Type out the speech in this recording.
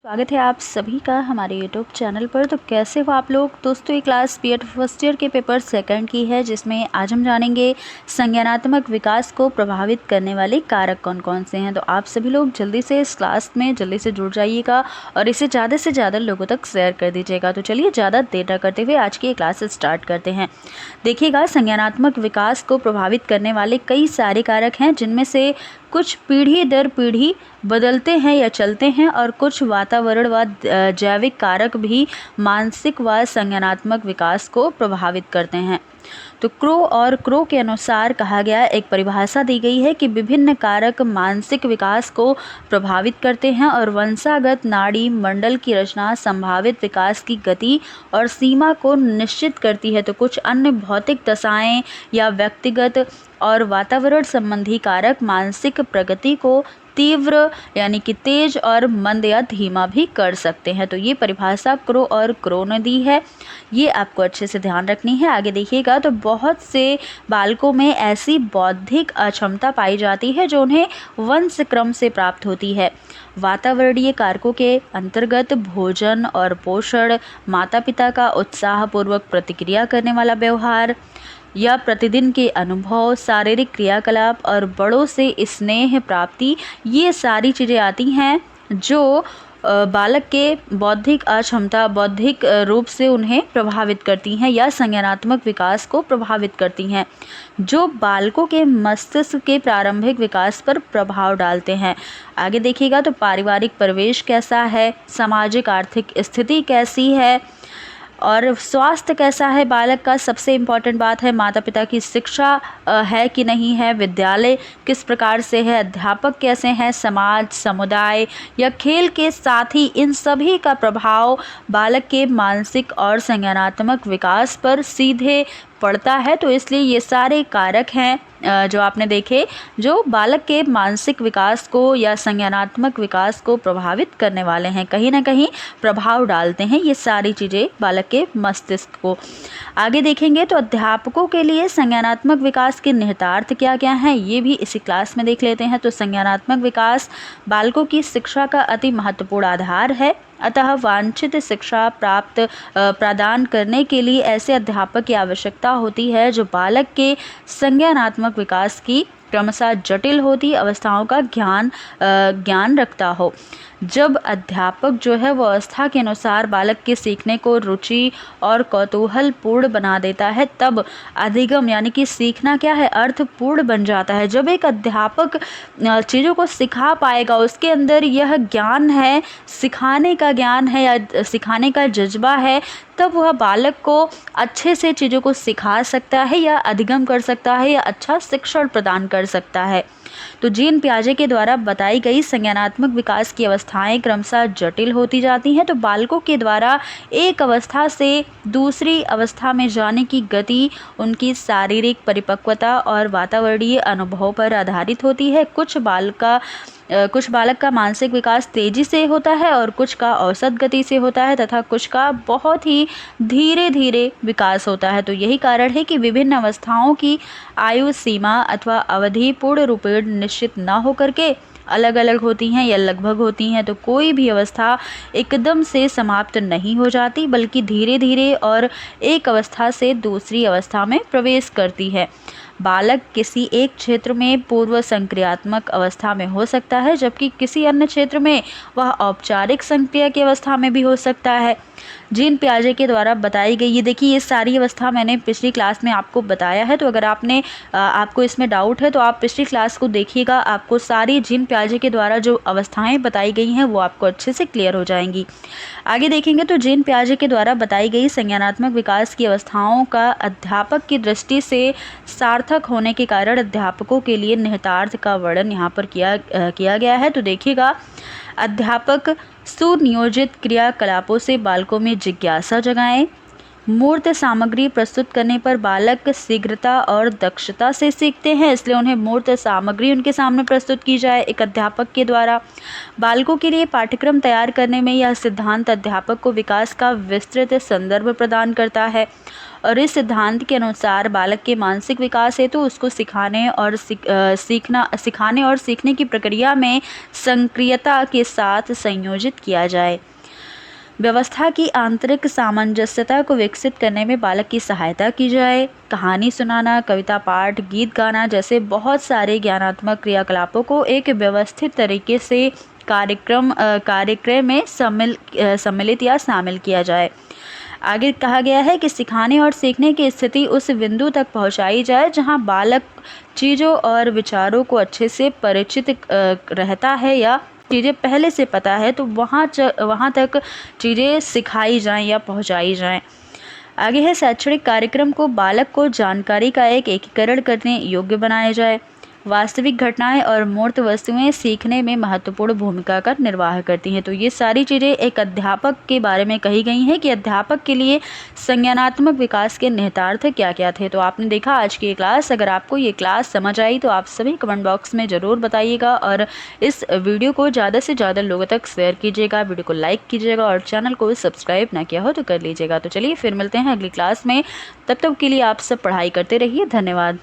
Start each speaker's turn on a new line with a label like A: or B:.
A: स्वागत है आप सभी का हमारे यूट्यूब चैनल पर। तो कैसे हो आप लोग दोस्तों। ये क्लास बीएड फर्स्ट ईयर के पेपर सेकंड की है, जिसमें आज हम जानेंगे संज्ञानात्मक विकास को प्रभावित करने वाले कारक कौन कौन से हैं। तो आप सभी लोग जल्दी से इस क्लास में जल्दी से जुड़ जाइएगा और इसे ज़्यादा से ज़्यादा लोगों तक शेयर कर दीजिएगा। तो चलिए ज़्यादा देर न करते हुए आज की क्लास स्टार्ट करते हैं। देखिएगा, संज्ञानात्मक विकास को प्रभावित करने वाले कई सारे कारक हैं, जिनमें से कुछ पीढ़ी दर पीढ़ी बदलते हैं या चलते हैं, और कुछ वातावरण व जैविक कारक भी मानसिक व संज्ञानात्मक विकास को प्रभावित करते हैं। तो क्रो के अनुसार कहा गया, एक परिभाषा दी गई है कि विभिन्न कारक मानसिक विकास को प्रभावित करते हैं और वंशागत नाड़ी मंडल की रचना संभावित विकास की गति और सीमा को निश्चित करती है। तो कुछ अन्य भौतिक दशाएं या व्यक्तिगत और वातावरण संबंधी कारक मानसिक प्रगति को तीव्र यानी कि तेज और मंद या धीमा भी कर सकते हैं। तो ये परिभाषा क्रो ने दी है, ये आपको अच्छे से ध्यान रखनी है। आगे देखिएगा, तो बहुत से बालकों में ऐसी बौद्धिक अक्षमता पाई जाती है जो उन्हें वंश क्रम से प्राप्त होती है। वातावरणीय कारकों के अंतर्गत भोजन और पोषण, माता पिता का उत्साहपूर्वक प्रतिक्रिया करने वाला व्यवहार या प्रतिदिन के अनुभव, शारीरिक क्रियाकलाप और बड़ों से स्नेह प्राप्ति, ये सारी चीज़ें आती हैं जो बालक के बौद्धिक अक्षमता बौद्धिक रूप से उन्हें प्रभावित करती हैं या संज्ञानात्मक विकास को प्रभावित करती हैं, जो बालकों के मस्तिष्क के प्रारंभिक विकास पर प्रभाव डालते हैं। आगे देखिएगा, तो पारिवारिक परिवेश कैसा है, सामाजिक आर्थिक स्थिति कैसी है और स्वास्थ्य कैसा है बालक का। सबसे इम्पॉर्टेंट बात है माता पिता की शिक्षा है कि नहीं है, विद्यालय किस प्रकार से है, अध्यापक कैसे हैं, समाज, समुदाय या खेल के साथी, इन सभी का प्रभाव बालक के मानसिक और संज्ञानात्मक विकास पर सीधे पड़ता है। तो इसलिए ये सारे कारक हैं जो आपने देखे, जो बालक के मानसिक विकास को या संज्ञानात्मक विकास को प्रभावित करने वाले हैं, कहीं ना कहीं प्रभाव डालते हैं ये सारी चीज़ें बालक के मस्तिष्क को। आगे देखेंगे, तो अध्यापकों के लिए संज्ञानात्मक विकास के निहितार्थ क्या क्या हैं, ये भी इसी क्लास में देख लेते हैं। तो संज्ञानात्मक विकास बालकों की शिक्षा का अति महत्वपूर्ण आधार है, अतः वांछित शिक्षा प्रदान करने के लिए ऐसे अध्यापक की आवश्यकता होती है जो बालक के संज्ञानात्मक विकास की क्रमशः जटिल होती अवस्थाओं का ज्ञान रखता हो। जब अध्यापक जो है वो अवस्था के अनुसार बालक के सीखने को रुचि और कौतूहल पूर्ण बना देता है, तब अधिगम यानी कि सीखना क्या है, अर्थपूर्ण बन जाता है। जब एक अध्यापक चीज़ों को सिखा पाएगा, उसके अंदर यह ज्ञान है, सिखाने का ज्ञान है या सिखाने का जज्बा है, तब वह बालक को अच्छे से चीज़ों को सिखा सकता है या अधिगम कर सकता है या अच्छा शिक्षण प्रदान कर सकता है। तो जीन पियाजे के द्वारा बताई गई संज्ञानात्मक विकास की अवस्थाएं क्रमशः जटिल होती जाती हैं। तो बालकों के द्वारा एक अवस्था से दूसरी अवस्था में जाने की गति उनकी शारीरिक परिपक्वता और वातावरणीय अनुभव पर आधारित होती है। कुछ बालक का मानसिक विकास तेजी से होता है और कुछ का औसत गति से होता है तथा कुछ का बहुत ही धीरे धीरे विकास होता है। तो यही कारण है कि विभिन्न अवस्थाओं की आयु सीमा अथवा अवधि पूर्ण रूपेण निश्चित न होकर के अलग अलग होती हैं या लगभग होती हैं। तो कोई भी अवस्था एकदम से समाप्त नहीं हो जाती, बल्कि धीरे धीरे और एक अवस्था से दूसरी अवस्था में प्रवेश करती है। बालक किसी एक क्षेत्र में पूर्व संक्रियात्मक अवस्था में हो सकता है, जबकि किसी अन्य क्षेत्र में वह औपचारिक संक्रिया की अवस्था में भी हो सकता है। जीन पियाजे के द्वारा बताई गई ये देखिए, ये सारी अवस्था मैंने पिछली क्लास में आपको बताया है। तो अगर आपको इसमें डाउट है तो आप पिछली क्लास को देखिएगा, आपको सारी जीन पियाजे के द्वारा जो अवस्थाएं बताई गई हैं वो आपको अच्छे से क्लियर हो जाएंगी। आगे देखेंगे, तो जीन पियाजे के द्वारा बताई गई संज्ञानात्मक विकास की अवस्थाओं का अध्यापक की दृष्टि से सार्थक होने के कारण अध्यापकों के लिए निहितार्थ का वर्णन यहाँ पर किया गया है। तो देखिएगा, अध्यापक सुनियोजित क्रियाकलापों से बालकों में जिज्ञासा जगाएं, मूर्त सामग्री प्रस्तुत करने पर बालक शीघ्रता और दक्षता से सीखते हैं, इसलिए उन्हें मूर्त सामग्री उनके सामने प्रस्तुत की जाए एक अध्यापक के द्वारा। बालकों के लिए पाठ्यक्रम तैयार करने में यह सिद्धांत अध्यापक को विकास का विस्तृत संदर्भ प्रदान करता है और इस सिद्धांत के अनुसार बालक के मानसिक विकास हेतु उसको सिखाने और सीखने की प्रक्रिया में सक्रियता के साथ संयोजित किया जाए। व्यवस्था की आंतरिक सामंजस्यता को विकसित करने में बालक की सहायता की जाए। कहानी सुनाना, कविता पाठ, गीत गाना जैसे बहुत सारे ज्ञानात्मक क्रियाकलापों को एक व्यवस्थित तरीके से कार्यक्रम में सम्मिलित या शामिल किया जाए। आगे कहा गया है कि सिखाने और सीखने की स्थिति उस बिंदु तक पहुंचाई जाए जहां बालक चीज़ों और विचारों को अच्छे से परिचित रहता है या चीज़ें पहले से पता है, तो वहाँ तक चीज़ें सिखाई जाएं या पहुँचाई जाएं। आगे है शैक्षणिक कार्यक्रम को बालक को जानकारी का एक एकीकरण करने योग्य बनाया जाए। वास्तविक घटनाएं और मूर्त वस्तुएं सीखने में महत्वपूर्ण भूमिका का निर्वाह करती हैं। तो ये सारी चीज़ें एक अध्यापक के बारे में कही गई हैं कि अध्यापक के लिए संज्ञानात्मक विकास के निहितार्थ क्या क्या थे। तो आपने देखा आज की ये क्लास। अगर आपको ये क्लास समझ आई तो आप सभी कमेंट बॉक्स में ज़रूर बताइएगा और इस वीडियो को ज़्यादा से ज़्यादा लोगों तक शेयर कीजिएगा, वीडियो को लाइक कीजिएगा और चैनल को सब्सक्राइब ना किया हो तो कर लीजिएगा। तो चलिए फिर मिलते हैं अगली क्लास में। तब तक के लिए आप सब पढ़ाई करते रहिए। धन्यवाद।